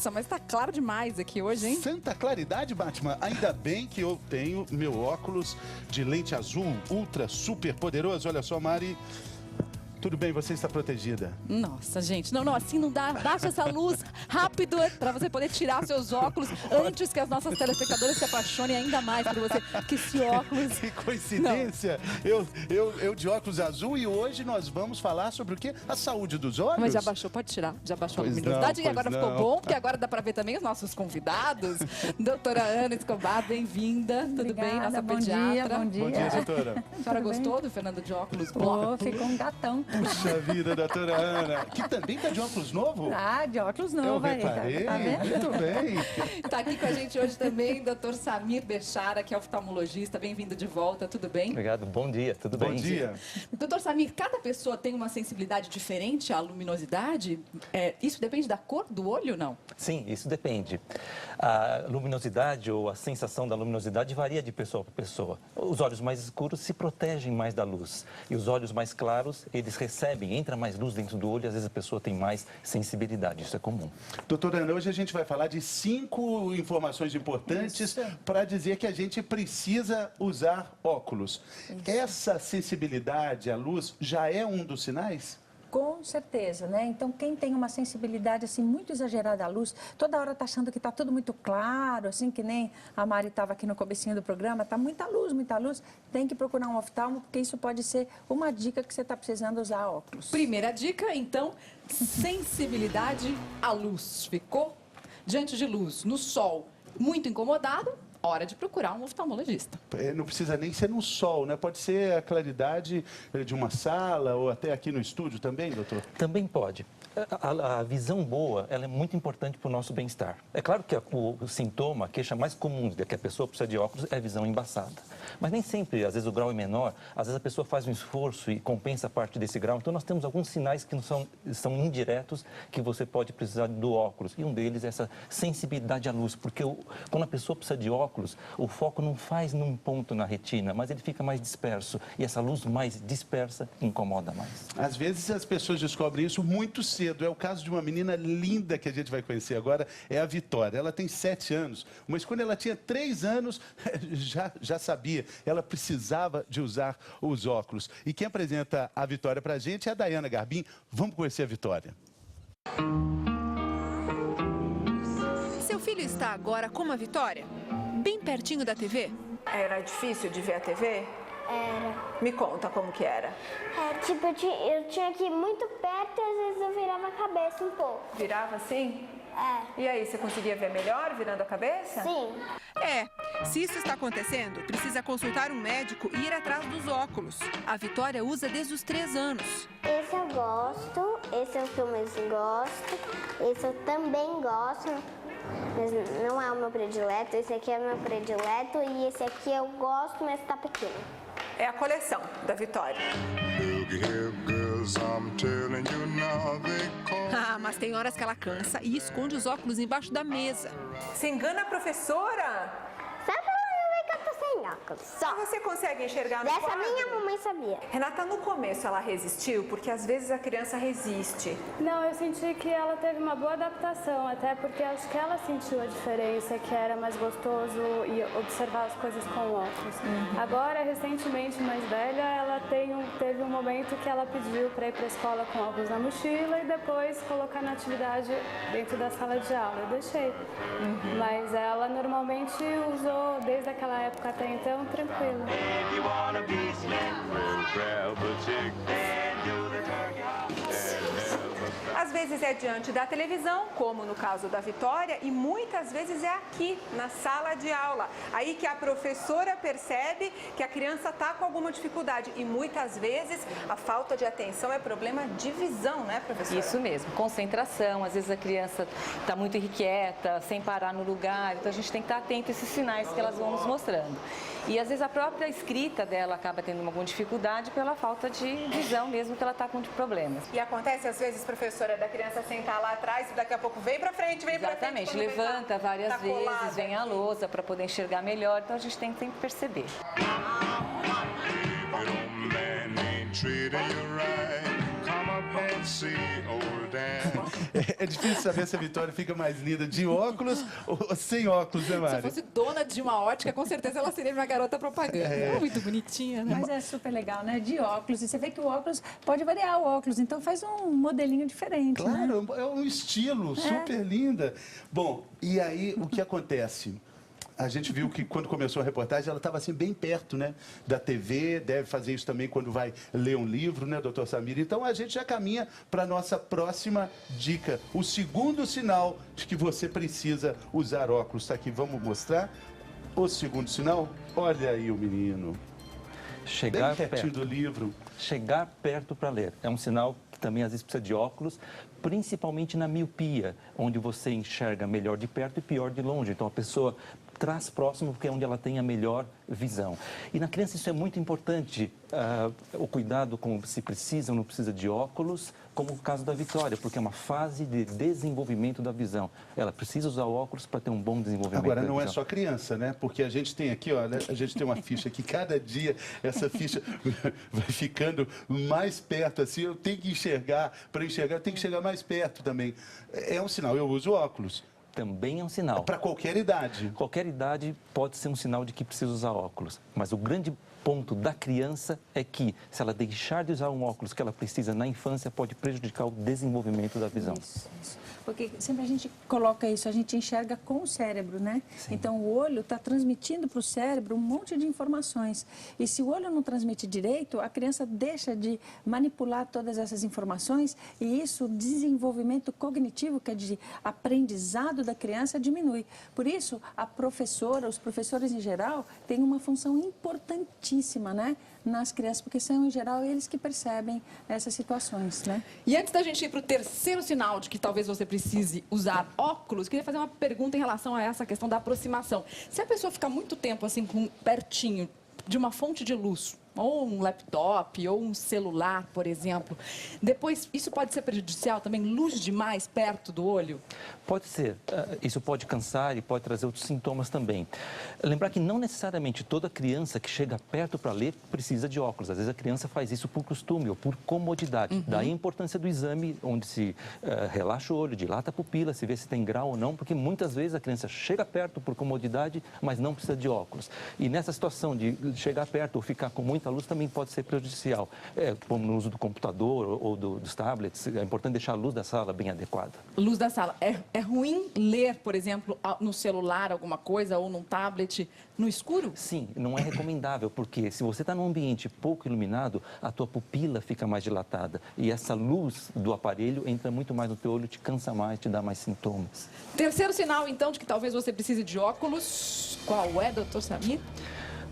Nossa, mas tá claro demais aqui hoje, hein? Santa claridade, Batman. Ainda bem que eu tenho meu óculos de lente azul ultra super poderoso. Olha só, Mari. Tudo bem, você está protegida. Nossa, gente, não, assim não dá. Baixa essa luz rápido para você poder tirar seus óculos antes que as nossas telespectadoras se apaixonem ainda mais por você. Que esse óculos... Que coincidência. Eu de óculos azul e hoje nós vamos falar sobre o quê? A saúde dos olhos. Mas já baixou, pode tirar. Já baixou a Pois luminosidade não, e agora pois ficou não. bom, porque agora dá para ver também os nossos convidados. Doutora Ana Escobar, bem-vinda. Tudo bem, nossa bom pediatra? Bom dia. Bom dia, doutora. A senhora gostou do Fernando de óculos bom? Ficou um gatão. Puxa vida, doutora Ana. Que também tá de óculos novo? Ah, de óculos Eu novo aí. reparei. Tá vendo? Muito bem. Está aqui com a gente hoje também o Dr. Samir Bechara, que é oftalmologista. Bem-vindo de volta, tudo bem? Obrigado, bom dia, tudo bem? Bom dia. Doutor Samir, cada pessoa tem uma sensibilidade diferente à luminosidade? Isso depende da cor do olho, não? Sim, isso depende. A luminosidade ou a sensação da luminosidade varia de pessoa para pessoa. Os olhos mais escuros se protegem mais da luz e os olhos mais claros, eles recebem, entra mais luz dentro do olho e às vezes a pessoa tem mais sensibilidade, isso é comum. Doutora Ana, hoje a gente vai falar de 5 informações importantes para dizer que a gente precisa usar óculos. Essa sensibilidade à luz já é um dos sinais? Com certeza, né? Então, quem tem uma sensibilidade, assim, muito exagerada à luz, toda hora tá achando que tá tudo muito claro, assim, que nem a Mari estava aqui no comecinho do programa, tá muita luz, tem que procurar um oftalmo, porque isso pode ser uma dica que você está precisando usar óculos. Primeira dica, então, sensibilidade à luz. Ficou diante de luz, no sol, muito incomodado? Hora de procurar um oftalmologista. Não precisa nem ser no sol, né? Pode ser a claridade de uma sala ou até aqui no estúdio também, doutor? Também pode. A visão boa, ela é muito importante para o nosso bem-estar. É claro que o sintoma, a queixa mais comum de que a pessoa precisa de óculos é a visão embaçada. Mas nem sempre, às vezes o grau é menor, às vezes a pessoa faz um esforço e compensa parte desse grau. Então nós temos alguns sinais que são indiretos que você pode precisar do óculos. E um deles é essa sensibilidade à luz, porque quando a pessoa precisa de óculos, o foco não faz num ponto na retina, mas ele fica mais disperso. E essa luz mais dispersa incomoda mais. Às vezes as pessoas descobrem isso muito cedo. É o caso de uma menina linda que a gente vai conhecer agora, é a Vitória. Ela tem 7 anos, mas quando ela tinha 3 anos, já sabia. Ela precisava de usar os óculos. E quem apresenta a Vitória pra gente é a Dayana Garbim. Vamos conhecer a Vitória. Seu filho está agora como a Vitória? Bem pertinho da TV? Era difícil de ver a TV? Era. Me conta como que era. Tipo, eu tinha que ir muito perto e às vezes eu virava a cabeça um pouco. Virava assim? É. E aí, você conseguia ver melhor virando a cabeça? Sim. Se isso está acontecendo, precisa consultar um médico e ir atrás dos óculos. A Vitória usa desde os 3 anos. Esse eu gosto, esse é o que eu mais gosto, esse eu também gosto, mas não é o meu predileto, esse aqui é o meu predileto e esse aqui eu gosto, mas tá pequeno. É a coleção da Vitória. Mas tem horas que ela cansa e esconde os óculos embaixo da mesa. Se engana a professora? Só pra não ver que eu tô sem óculos, só. Você consegue enxergar no Dessa quadro? minha mamãe sabia. Renata, no começo ela resistiu, porque às vezes a criança resiste. Não, eu senti que ela teve uma boa adaptação, até porque acho que ela sentiu a diferença, que era mais gostoso e observar as coisas com óculos. Agora, recentemente, mais velha, ela teve um momento que ela pediu para ir para a escola com óculos na mochila e depois colocar na atividade dentro da sala de aula. Eu deixei. Mas ela normalmente usou desde aquela época até então, tranquilo. Às vezes é diante da televisão, como no caso da Vitória, e muitas vezes é aqui, na sala de aula. Aí que a professora percebe que a criança está com alguma dificuldade. E muitas vezes a falta de atenção é problema de visão, né, professora? Isso mesmo, concentração. Às vezes a criança está muito irrequieta, sem parar no lugar. Então a gente tem que estar atento a esses sinais que elas vão nos mostrando. E às vezes a própria escrita dela acaba tendo alguma dificuldade pela falta de visão mesmo, que ela está com problemas. E acontece às vezes, professora, da criança sentar lá atrás e daqui a pouco vem pra frente, vem pra frente. Exatamente, levanta várias vezes, vem a lousa para poder enxergar melhor, então a gente tem que sempre perceber. É difícil saber se a Vitória fica mais linda de óculos ou sem óculos, né, Se eu Mari? fosse dona de uma ótica, com certeza ela seria minha garota propaganda. Muito bonitinha, né? Mas é super legal, né? De óculos. E você vê que o óculos pode variar o óculos, então faz um modelinho diferente, né? Claro, é um estilo super linda. Bom, e aí o que acontece? A gente viu que quando começou a reportagem, ela estava assim bem perto, né, da TV, deve fazer isso também quando vai ler um livro, né, doutor Samir? Então a gente já caminha para a nossa próxima dica. O segundo sinal de que você precisa usar óculos. Está aqui, vamos mostrar o segundo sinal? Olha aí o menino. Chegar Bem pertinho perto. do livro. Chegar perto para ler. É um sinal que também às vezes precisa de óculos, principalmente na miopia, onde você enxerga melhor de perto e pior de longe. Então a pessoa traz próximo porque é onde ela tem a melhor visão. E na criança isso é muito importante, o cuidado com se precisa ou não precisa de óculos, como o caso da Vitória, porque é uma fase de desenvolvimento da visão. Ela precisa usar óculos para ter um bom desenvolvimento Agora, da não é visão. só criança, né? Porque a gente tem aqui, olha, a gente tem uma ficha que cada dia essa ficha vai ficando mais perto, assim, eu tenho que enxergar, para enxergar, eu tenho que chegar mais perto também. É um sinal, eu uso óculos. Também é um sinal. Para qualquer idade. Qualquer idade pode ser um sinal de que precisa usar óculos, mas o grande ponto da criança é que, se ela deixar de usar um óculos que ela precisa na infância, pode prejudicar o desenvolvimento da visão. Isso. Porque sempre a gente coloca isso, a gente enxerga com o cérebro, né? Sim. Então, o olho está transmitindo para o cérebro um monte de informações. E se o olho não transmite direito, a criança deixa de manipular todas essas informações e isso, o desenvolvimento cognitivo, que é de aprendizado da criança, diminui. Por isso, a professora, os professores em geral, têm uma função importantíssima, né? Nas crianças, porque são, em geral, eles que percebem essas situações, né? E antes da gente ir para o terceiro sinal de que talvez você precise usar óculos, queria fazer uma pergunta em relação a essa questão da aproximação. Se a pessoa ficar muito tempo assim, pertinho de uma fonte de luz, ou um laptop, ou um celular, por exemplo, depois isso pode ser prejudicial também? Luz demais perto do olho? Pode ser. Isso pode cansar e pode trazer outros sintomas também. Lembrar que não necessariamente toda criança que chega perto para ler precisa de óculos. Às vezes a criança faz isso por costume ou por comodidade. Daí a importância do exame, onde se relaxa o olho, dilata a pupila, se vê se tem grau ou não, porque muitas vezes a criança chega perto por comodidade, mas não precisa de óculos. E nessa situação de chegar perto ou ficar com muita luz também pode ser prejudicial, como no uso do computador ou dos tablets. É importante deixar a luz da sala bem adequada. Luz da sala. É ruim ler, por exemplo, no celular alguma coisa ou num tablet no escuro? Sim, não é recomendável, porque se você está num ambiente pouco iluminado, a tua pupila fica mais dilatada. E essa luz do aparelho entra muito mais no teu olho, te cansa mais, te dá mais sintomas. Terceiro sinal, então, de que talvez você precise de óculos. Qual é, doutor Samir?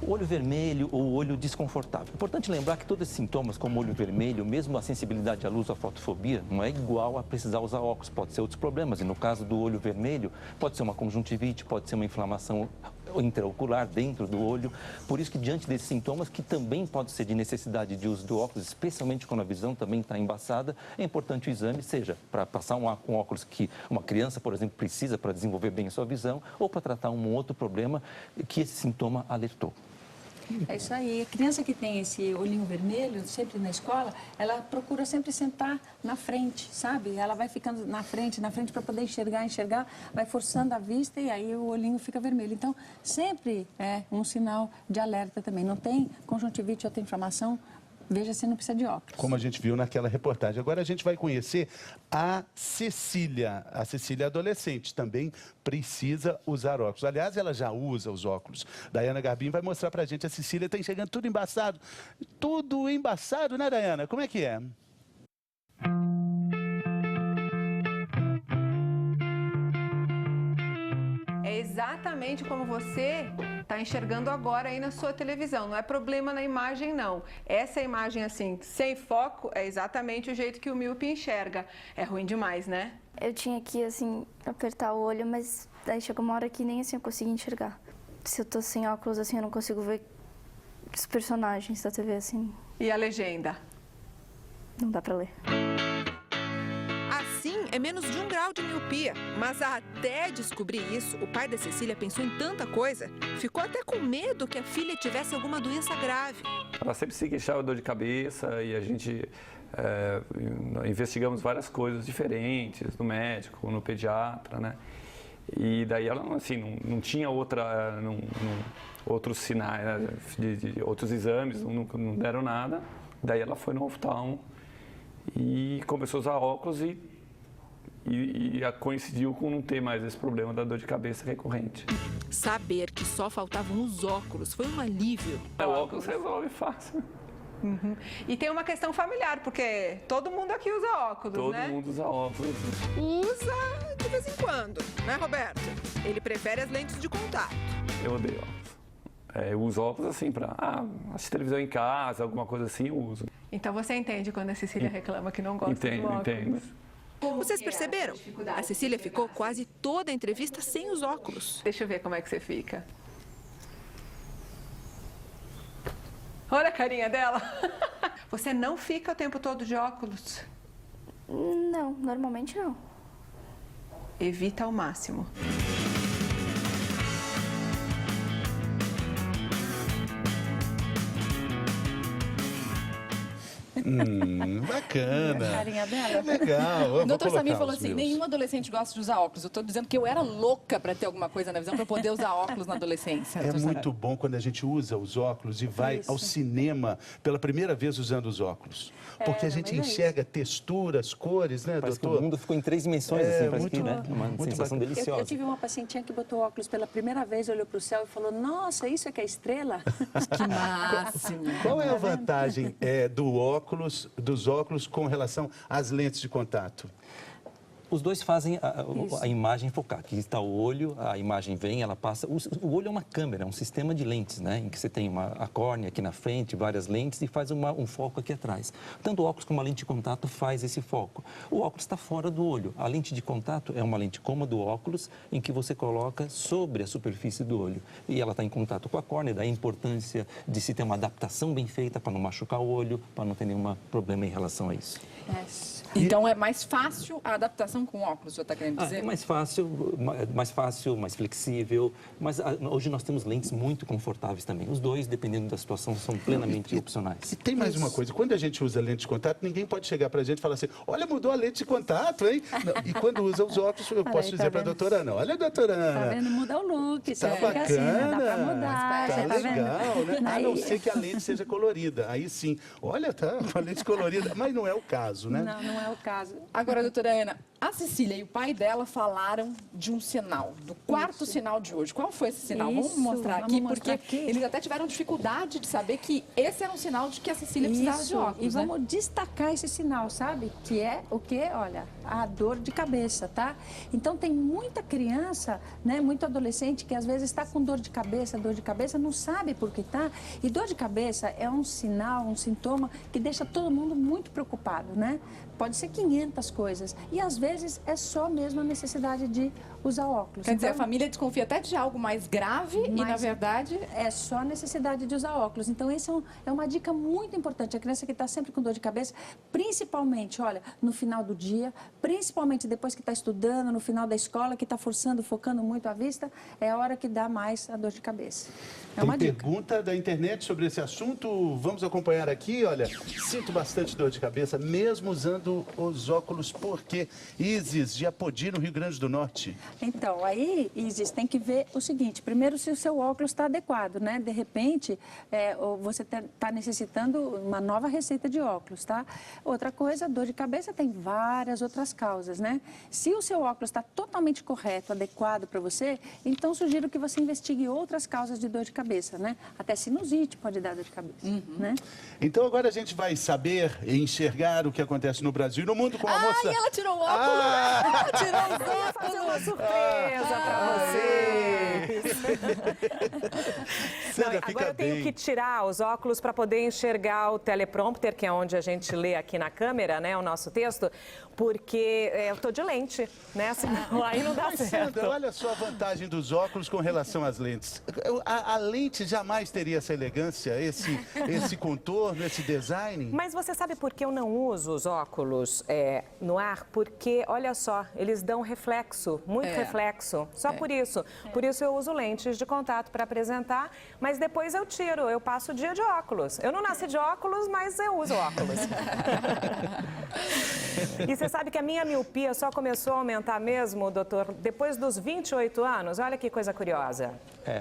O olho vermelho ou o olho desconfortável. Importante lembrar que todos esses sintomas, como olho vermelho, mesmo a sensibilidade à luz, a fotofobia, não é igual a precisar usar óculos. Pode ser outros problemas. E no caso do olho vermelho, pode ser uma conjuntivite, pode ser uma inflamação intraocular dentro do olho. Por isso que, diante desses sintomas, que também pode ser de necessidade de uso do óculos, especialmente quando a visão também está embaçada, é importante o exame, seja para passar um óculos que uma criança, por exemplo, precisa para desenvolver bem a sua visão, ou para tratar um outro problema que esse sintoma alertou. É isso aí. A criança que tem esse olhinho vermelho, sempre na escola, ela procura sempre sentar na frente, sabe? Ela vai ficando na frente para poder enxergar, vai forçando a vista e aí o olhinho fica vermelho. Então, sempre é um sinal de alerta também. Não tem conjuntivite ou outra inflamação, veja se não precisa de óculos. Como a gente viu naquela reportagem. Agora a gente vai conhecer a Cecília. A Cecília é adolescente, também precisa usar óculos. Aliás, ela já usa os óculos. Dayana Garbim vai mostrar pra gente. A Cecília está enxergando tudo embaçado. Tudo embaçado, né, Dayana? Como é que é? É exatamente como você está enxergando agora aí na sua televisão. Não é problema na imagem, não. Essa imagem, assim, sem foco, é exatamente o jeito que o míope enxerga. É ruim demais, né? Eu tinha que, assim, apertar o olho, mas daí chegou uma hora que nem assim eu consegui enxergar. Se eu tô sem óculos, assim, eu não consigo ver os personagens da TV, assim. E a legenda? Não dá pra ler. Assim, é menos de 1 grau de miopia. Mas até descobrir isso, o pai da Cecília pensou em tanta coisa, ficou até com medo que a filha tivesse alguma doença grave. Ela sempre se queixava de dor de cabeça e a gente investigamos várias coisas diferentes no médico, no pediatra, né? E daí ela, assim, não tinha outros sinais, né, de outros exames, não deram nada. Daí ela foi no oftalmo e começou a usar óculos e coincidiu com não ter mais esse problema da dor de cabeça recorrente. Saber que só faltavam os óculos foi um alívio. O óculos resolve fácil. Uhum. E tem uma questão familiar, porque todo mundo aqui usa óculos, né? Todo mundo usa óculos. Usa de vez em quando, né, Roberto? Ele prefere as lentes de contato. Eu odeio óculos. Eu uso óculos assim para assistir televisão em casa, alguma coisa assim, eu uso. Então você entende quando a Cecília reclama que não gosta do óculos? Entendo. Vocês perceberam? A Cecília ficou quase toda a entrevista sem os óculos. Deixa eu ver como é que você fica. Olha a carinha dela. Você não fica o tempo todo de óculos? Não, normalmente não. Evita ao máximo. Bacana. A carinha dela. É legal. O doutor Samir falou assim, nenhum adolescente gosta de usar óculos. Eu estou dizendo que eu era louca para ter alguma coisa na visão, para poder usar óculos na adolescência. É muito bom quando a gente usa os óculos e vai ao cinema pela primeira vez usando os óculos. Porque a gente enxerga texturas, cores, né, Parece doutor? que o mundo ficou em 3 dimensões, assim, parece que, né? Uma sensação Eu deliciosa. tive uma pacientinha que botou óculos pela primeira vez, olhou para o céu e falou, nossa, isso é que é estrela? Que máximo. Qual é a vantagem dos óculos com relação às lentes de contato? Os dois fazem a imagem focar. Aqui está o olho, a imagem vem, ela passa. O olho é uma câmera, é um sistema de lentes, né? Em que você tem a córnea aqui na frente, várias lentes e faz um foco aqui atrás. Tanto o óculos como a lente de contato faz esse foco. O óculos está fora do olho. A lente de contato é uma lente como a do óculos, em que você coloca sobre a superfície do olho. E ela está em contato com a córnea, daí a importância de se ter uma adaptação bem feita para não machucar o olho, para não ter nenhum problema em relação a isso. Então é mais fácil a adaptação com óculos, o senhor está querendo dizer? É mais fácil, mais flexível, mas hoje nós temos lentes muito confortáveis também. Os dois, dependendo da situação, são plenamente opcionais. E tem mais uma coisa, quando a gente usa lente de contato, ninguém pode chegar para a gente e falar assim, olha, mudou a lente de contato, hein? Não, e quando usa os óculos, eu posso dizer para a doutora Ana, olha, doutora Ana. Tá vendo? Muda o look, Tá fica bacana, assim, né? Dá para mudar, tá você tá legal, vendo? né? A não ser que a lente seja colorida, aí sim. Olha, tá, uma lente colorida, mas não é o caso, né? Não é o caso. Agora, doutora Ana, a Cecília e o pai dela falaram de um sinal, do quarto sinal de hoje. Qual foi esse sinal? Vamos mostrar aqui, porque eles até tiveram dificuldade de saber que esse era um sinal de que a Cecília precisava de óculos, e vamos destacar esse sinal, sabe? Que é o quê? Olha, a dor de cabeça, tá? Então, tem muita criança, né, muito adolescente que às vezes está com dor de cabeça, não sabe por que tá. E dor de cabeça é um sinal, um sintoma que deixa todo mundo muito preocupado, né? Pode ser 500 coisas. E às vezes é só mesmo a necessidade de usar óculos. Quer dizer, a família desconfia até de algo mais grave e, na verdade... É só a necessidade de usar óculos. Então, essa é uma dica muito importante. A criança que está sempre com dor de cabeça, principalmente, olha, no final do dia, principalmente depois que está estudando, no final da escola, que está focando muito a vista, é a hora que dá mais a dor de cabeça. É uma Tem dica. pergunta da internet sobre esse assunto. Vamos acompanhar aqui. Olha, sinto bastante dor de cabeça, mesmo usando os óculos. Por quê? Isis, de Apodi, no Rio Grande do Norte. Então, aí, Isis, tem que ver o seguinte. Primeiro, se o seu óculos está adequado, né? De repente, você está necessitando uma nova receita de óculos, tá? Outra coisa, dor de cabeça tem várias outras causas, né? Se o seu óculos está totalmente correto, adequado para você, então sugiro que você investigue outras causas de dor de cabeça, né? Até sinusite pode dar dor de cabeça, né? Então agora a gente vai saber e enxergar o que acontece no Brasil e no mundo com a moça. Ai, ela tirou o óculos! Ela tirou os óculos! Fazer uma surpresa para vocês! Não, agora eu tenho que tirar os óculos para poder enxergar o teleprompter, que é onde a gente lê aqui na câmera, né, o nosso texto, porque eu tô de lente, né? Senão aí não dá certo. Sandra, olha só a vantagem dos óculos com relação às lentes. A lente jamais teria essa elegância, esse contorno, esse design. Mas você sabe por que eu não uso os óculos no ar? Porque, olha só, eles dão reflexo, muito reflexo. Só por isso. Por isso eu uso lentes de contato para apresentar, mas depois eu tiro, eu passo o dia de óculos. Eu não nasci de óculos, mas eu uso óculos. E você sabe que a minha miopia só começou a aumentar mesmo, doutor, depois dos 28 anos? Olha que coisa curiosa.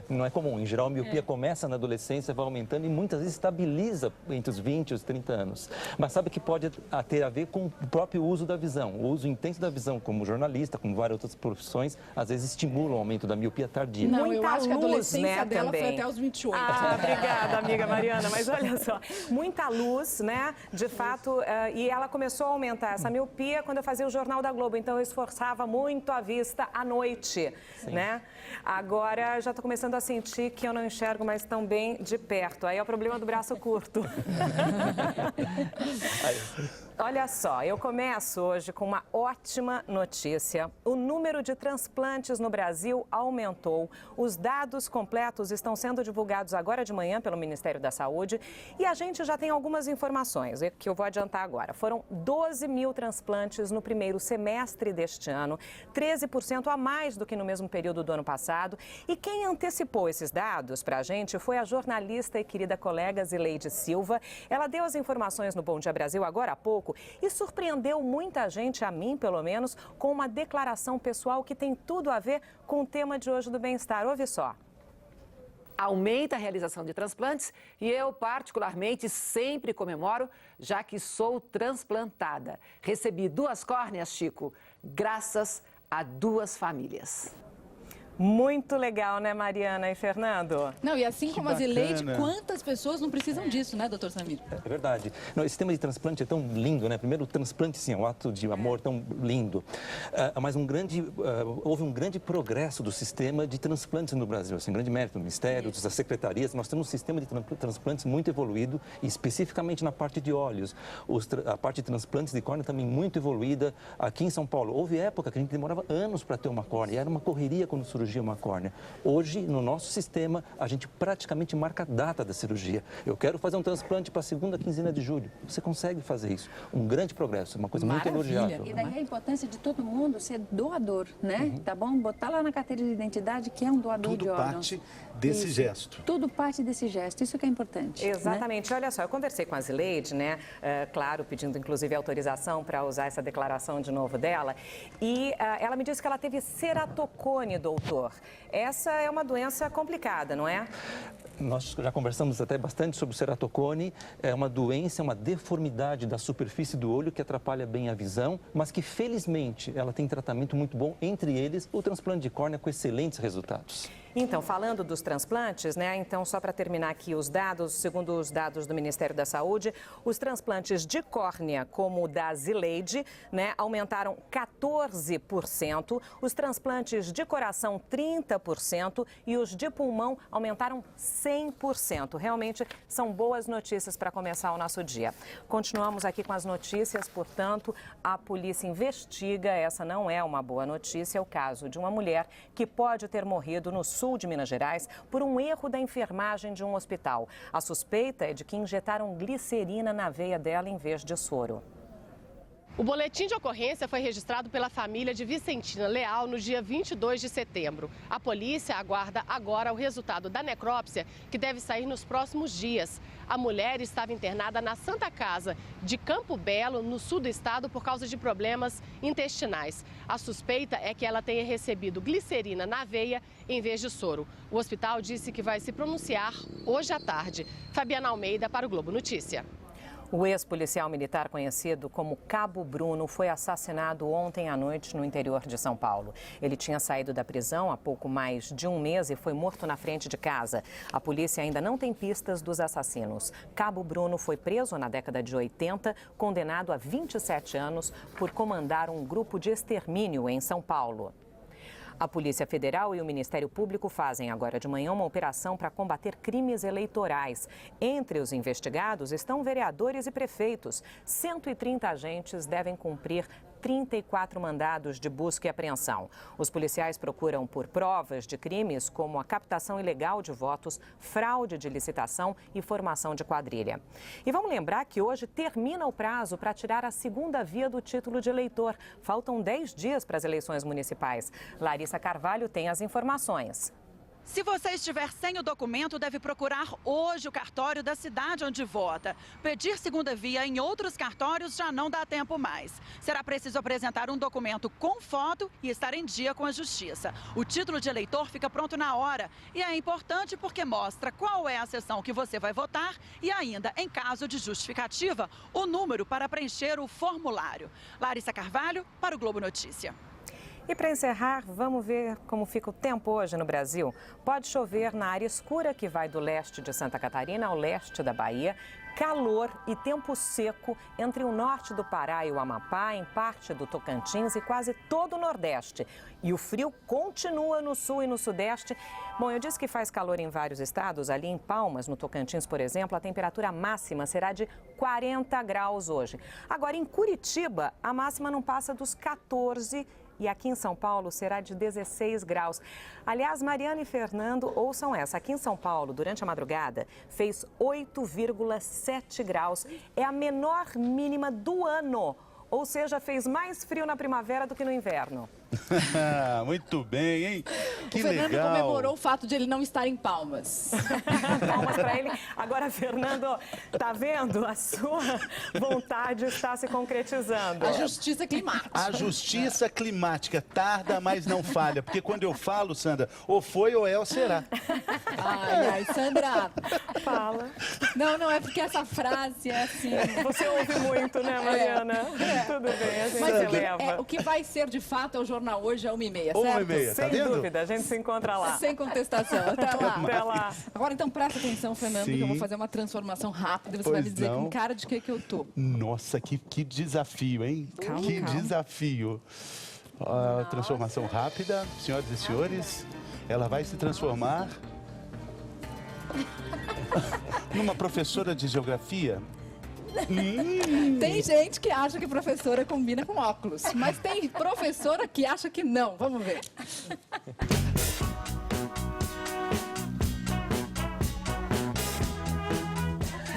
Não é comum. Em geral, a miopia começa na adolescência, vai aumentando e muitas vezes estabiliza entre os 20 e os 30 anos. Mas sabe que pode ter a ver com o próprio uso da visão. O uso intenso da visão, como jornalista, como várias outras profissões, às vezes estimula o aumento da miopia tardia. Não, muita eu acho que a luz, adolescência né, dela também. foi até os 28. Ah, obrigada, amiga Mariana. Mas olha só, muita luz, né? De fato, e ela começou a aumentar essa miopia quando eu fazia o Jornal da Globo. Então, eu esforçava muito a vista à noite, né? Agora, já estou começando a sentir que eu não enxergo mais tão bem de perto. Aí é o problema do braço curto. Olha só, eu começo hoje com uma ótima notícia. O número de transplantes no Brasil aumentou. Os dados completos estão sendo divulgados agora de manhã pelo Ministério da Saúde e a gente já tem algumas informações que eu vou adiantar agora. Foram 12 mil transplantes no primeiro semestre deste ano, 13% a mais do que no mesmo período do ano passado. E quem antecipou esses dados para a gente foi a jornalista e querida colega Zileide Silva. Ela deu as informações no Bom Dia Brasil agora há pouco e surpreendeu muita gente, a mim pelo menos, com uma declaração pessoal que tem tudo a ver com o tema de hoje do bem-estar. Ouve só. Aumenta a realização de transplantes e eu, particularmente, sempre comemoro, já que sou transplantada. Recebi 2 córneas, Chico, graças a 2 famílias. Muito legal, né, Mariana e Fernando? Não, e assim como a Zileide, quantas pessoas não precisam disso, né, doutor Samir? É verdade. Não, esse tema de transplante é tão lindo, né? Primeiro, o transplante, sim, é um ato de amor tão lindo. Mas houve um grande progresso do sistema de transplantes no Brasil. Assim, um grande mérito do Ministério, das secretarias. Nós temos um sistema de transplantes muito evoluído, e especificamente na parte de olhos. A parte de transplantes de córnea também muito evoluída. Aqui em São Paulo, houve época que a gente demorava anos para ter uma córnea. E era uma correria quando surgia uma córnea. Hoje, no nosso sistema, a gente praticamente marca a data da cirurgia. Eu quero fazer um transplante para a segunda quinzena de julho. Você consegue fazer isso. Um grande progresso, uma coisa muito elogiável. E daí a importância de todo mundo ser doador, né? Tá bom? Botar lá na carteira de identidade que é um doador de órgãos. Tudo parte desse gesto. Tudo parte desse gesto. Isso que é importante. Exatamente. Né? Olha só, eu conversei com a Zileide, né? Claro, pedindo inclusive autorização para usar essa declaração de novo dela. E ela me disse que ela teve ceratocone, doutor. Essa é uma doença complicada, não é? Nós já conversamos até bastante sobre o ceratocone. É uma doença, uma deformidade da superfície do olho que atrapalha bem a visão, mas que felizmente ela tem tratamento muito bom, entre eles o transplante de córnea com excelentes resultados. Então, falando dos transplantes, né? Então, só para terminar aqui os dados, segundo os dados do Ministério da Saúde, os transplantes de córnea, como o da Zileide, né, aumentaram 14%, os transplantes de coração 30% e os de pulmão aumentaram 100%. Realmente são boas notícias para começar o nosso dia. Continuamos aqui com as notícias, portanto, a polícia investiga, essa não é uma boa notícia, o caso de uma mulher que pode ter morrido no sul de Minas Gerais por um erro da enfermagem de um hospital. A suspeita é de que injetaram glicerina na veia dela em vez de soro. O boletim de ocorrência foi registrado pela família de Vicentina Leal no dia 22 de setembro. A polícia aguarda agora o resultado da necrópsia, que deve sair nos próximos dias. A mulher estava internada na Santa Casa de Campo Belo, no sul do estado, por causa de problemas intestinais. A suspeita é que ela tenha recebido glicerina na veia em vez de soro. O hospital disse que vai se pronunciar hoje à tarde. Fabiana Almeida para o Globo Notícia. O ex-policial militar conhecido como Cabo Bruno foi assassinado ontem à noite no interior de São Paulo. Ele tinha saído da prisão há pouco mais de um mês e foi morto na frente de casa. A polícia ainda não tem pistas dos assassinos. Cabo Bruno foi preso na década de 80, condenado a 27 anos por comandar um grupo de extermínio em São Paulo. A Polícia Federal e o Ministério Público fazem agora de manhã uma operação para combater crimes eleitorais. Entre os investigados estão vereadores e prefeitos. 130 agentes devem cumprir 34 mandados de busca e apreensão. Os policiais procuram por provas de crimes como a captação ilegal de votos, fraude de licitação e formação de quadrilha. E vamos lembrar que hoje termina o prazo para tirar a segunda via do título de eleitor. Faltam 10 dias para as eleições municipais. Larissa Carvalho tem as informações. Se você estiver sem o documento, deve procurar hoje o cartório da cidade onde vota. Pedir segunda via em outros cartórios já não dá tempo mais. Será preciso apresentar um documento com foto e estar em dia com a justiça. O título de eleitor fica pronto na hora e é importante porque mostra qual é a sessão que você vai votar e ainda, em caso de justificativa, o número para preencher o formulário. Larissa Carvalho, para o Globo Notícia. E para encerrar, vamos ver como fica o tempo hoje no Brasil. Pode chover na área escura que vai do leste de Santa Catarina ao leste da Bahia. Calor e tempo seco entre o norte do Pará e o Amapá, em parte do Tocantins e quase todo o Nordeste. E o frio continua no sul e no sudeste. Bom, eu disse que faz calor em vários estados. Ali em Palmas, no Tocantins, por exemplo, a temperatura máxima será de 40 graus hoje. Agora, em Curitiba, a máxima não passa dos 14 e aqui em São Paulo será de 16 graus. Aliás, Mariana e Fernando, ouçam essa. Aqui em São Paulo, durante a madrugada, fez 8,7 graus. É a menor mínima do ano. Ou seja, fez mais frio na primavera do que no inverno. Muito bem, hein? Que o Fernando legal. comemorou o fato de ele não estar em Palmas. Palmas para ele. Agora, Fernando, tá vendo? A sua vontade está se concretizando. A justiça climática. A justiça climática tarda, mas não falha. Porque quando eu falo, Sandra, ou foi ou é ou será. Ai, Sandra. Fala. Não, é porque essa frase é assim... Você ouve muito, né, Mariana? Tudo bem, a gente leva. O que vai ser, de fato, é o Jornal Hoje, é 1h30, certo? 1h30, tá Sem vendo? dúvida, a gente se encontra lá. Sem contestação. Até lá. Até lá. Agora, então, presta atenção, Fernando, que eu vou fazer uma transformação rápida. Você vai me dizer com cara de que eu tô. Nossa, que desafio, hein? Calma, que calma. desafio. Transformação rápida, senhoras e senhores. Ela vai se transformar numa professora de geografia. Tem gente que acha que professora combina com óculos, mas tem professora que acha que não. Vamos ver.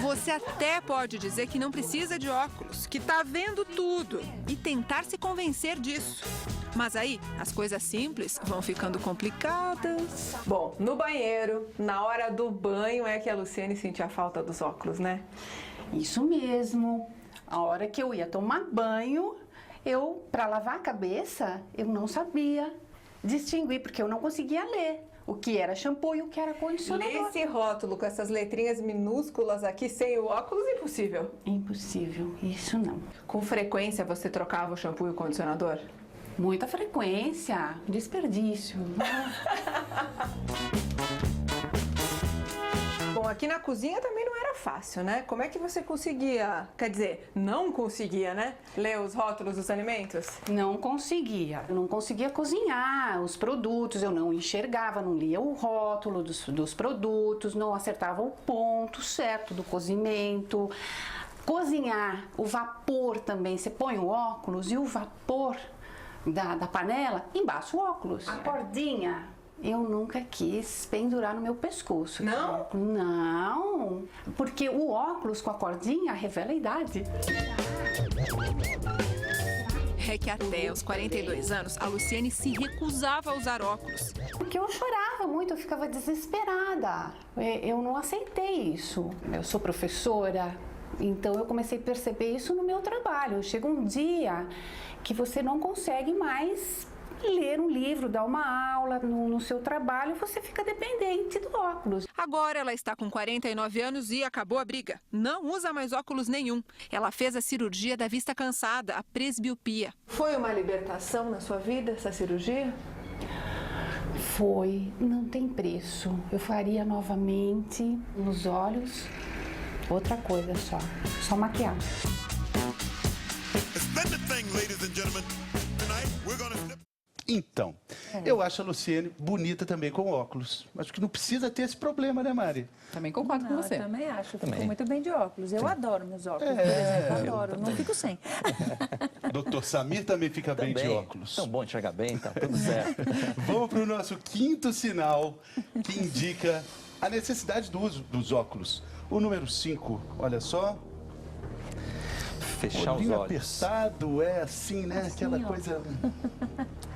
Você até pode dizer que não precisa de óculos, que tá vendo tudo e tentar se convencer disso. Mas aí, as coisas simples vão ficando complicadas. Bom, no banheiro, na hora do banho, é que a Luciane sentia a falta dos óculos, né? Isso mesmo. A hora que eu ia tomar banho, para lavar a cabeça, eu não sabia distinguir, porque eu não conseguia ler o que era shampoo e o que era condicionador. Lê esse rótulo com essas letrinhas minúsculas aqui sem o óculos, impossível. Impossível, isso não. Com frequência você trocava o shampoo e o condicionador? Muita frequência, desperdício. Bom, aqui na cozinha também não era fácil, né? Como é que você conseguia, quer dizer, não conseguia, né? Ler os rótulos dos alimentos? Não conseguia. Eu não conseguia cozinhar os produtos, eu não enxergava, não lia o rótulo dos produtos, não acertava o ponto certo do cozimento. Cozinhar, o vapor também, você põe o óculos e o vapor da panela, embaixo o óculos. A cordinha, eu nunca quis pendurar no meu pescoço. Não? Não, porque o óculos com a cordinha revela a idade. É que até aos 42 anos, a Luciane se recusava a usar óculos. Porque eu chorava muito, eu ficava desesperada. Eu não aceitei isso. Eu sou professora, então eu comecei a perceber isso no meu trabalho. Chega um dia que você não consegue mais ler um livro, dar uma aula no seu trabalho, você fica dependente do óculos. Agora ela está com 49 anos e acabou a briga. Não usa mais óculos nenhum. Ela fez a cirurgia da vista cansada, a presbiopia. Foi uma libertação na sua vida, essa cirurgia? Foi, não tem preço. Eu faria novamente nos olhos, outra coisa só maquiagem. Então, eu acho a Luciane bonita também com óculos. Acho que não precisa ter esse problema, né, Mari? Também concordo com você. Eu também acho. Também. Fico muito bem de óculos. Eu adoro meus óculos, por É, exemplo. eu Adoro. Não fico sem. Doutor Samir também fica bem de óculos. Tão bom enxergar bem, tá tudo certo. Vamos para o nosso quinto sinal que indica a necessidade do uso dos óculos. O número 5, olha só. fechar os olhinho olhos. apertado, é assim, né? Aquela coisa...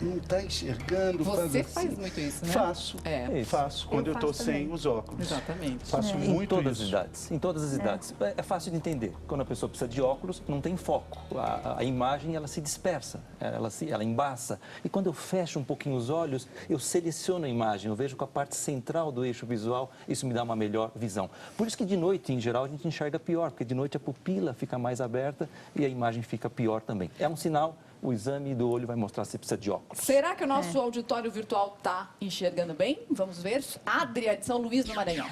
Não está enxergando. Você faz faz muito isso, né? Faço. É. Faço quando eu estou sem os óculos. Exatamente. Faço Em muito todas isso. as idades. Em todas as idades. É fácil de entender. Quando a pessoa precisa de óculos, não tem foco. A imagem, ela se dispersa, ela embaça. E quando eu fecho um pouquinho os olhos, eu seleciono a imagem, eu vejo com a parte central do eixo visual, isso me dá uma melhor visão. Por isso que de noite, em geral, a gente enxerga pior, porque de noite a pupila fica mais aberta e a imagem fica pior também. É um sinal. O exame do olho vai mostrar se precisa de óculos. Será que o nosso auditório virtual está enxergando bem? Vamos ver. Adria, de São Luís, no Maranhão.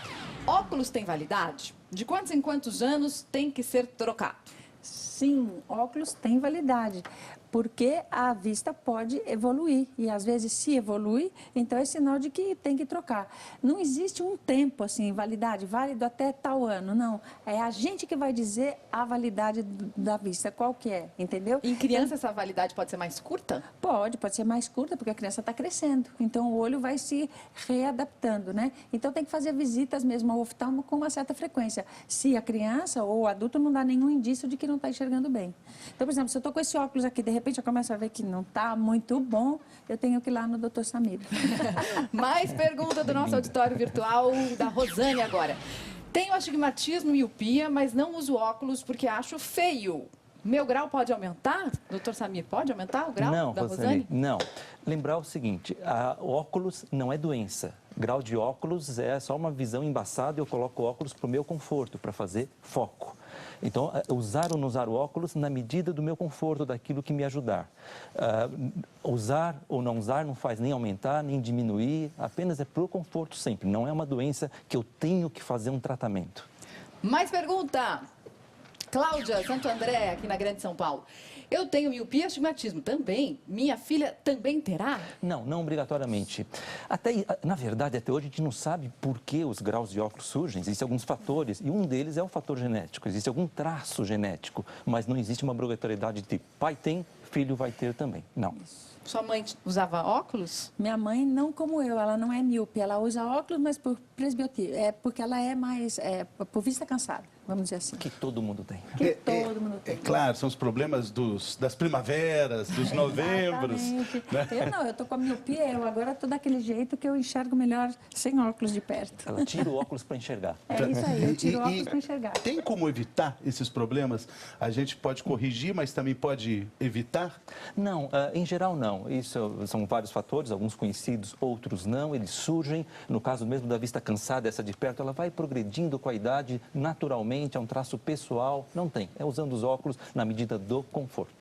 Óculos tem validade? De quantos em quantos anos tem que ser trocado? Sim, óculos tem validade, porque a vista pode evoluir e às vezes se evolui, então é sinal de que tem que trocar. Não existe um tempo assim, validade, válido até tal ano, não. É a gente que vai dizer a validade da vista, qual que é, entendeu? Em criança essa validade pode ser mais curta? Pode ser mais curta, porque a criança está crescendo, então o olho vai se readaptando, né? Então tem que fazer visitas mesmo ao oftalmo com uma certa frequência, se a criança ou o adulto não dá nenhum indício de que não está enxergando bem. Então, por exemplo, se eu estou com esse óculos aqui, de repente eu começo a ver que não está muito bom, eu tenho que ir lá no Dr. Samir. Mais pergunta do nosso auditório virtual, da Rosane agora. Tenho astigmatismo e miopia, mas não uso óculos porque acho feio. Meu grau pode aumentar? Doutor Samir, pode aumentar o grau da Rosane? Não. Lembrar o seguinte, óculos não é doença. Grau de óculos é só uma visão embaçada e eu coloco óculos para o meu conforto, para fazer foco. Então, usar ou não usar o óculos na medida do meu conforto, daquilo que me ajudar. Usar ou não usar não faz nem aumentar, nem diminuir, apenas é para o conforto sempre. Não é uma doença que eu tenho que fazer um tratamento. Mais pergunta. Cláudia, Santo André, aqui na Grande São Paulo. Eu tenho miopia e astigmatismo também. Minha filha também terá? Não obrigatoriamente. Na verdade, até hoje a gente não sabe por que os graus de óculos surgem. Existem alguns fatores e um deles é o fator genético. Existe algum traço genético, mas não existe uma obrigatoriedade de pai tem, filho vai ter também. Não. Sua mãe usava óculos? Minha mãe não como eu, ela não é míope, ela usa óculos, mas por presbiopia, porque ela é mais, por vista cansada, vamos dizer assim. Que todo mundo tem. Que todo mundo tem. É claro, são os problemas das primaveras, dos novembros. Né? Eu tô com a miopia, eu agora tô daquele jeito que eu enxergo melhor sem óculos de perto. Ela tira o óculos para enxergar. É isso aí, eu tiro o óculos para enxergar. Tem como evitar esses problemas? A gente pode corrigir, mas também pode evitar? Não, em geral não. Isso são vários fatores, alguns conhecidos, outros não. Eles surgem, no caso mesmo da vista cansada, essa de perto, ela vai progredindo com a idade naturalmente, é um traço pessoal. Não tem, é usando os óculos na medida do conforto.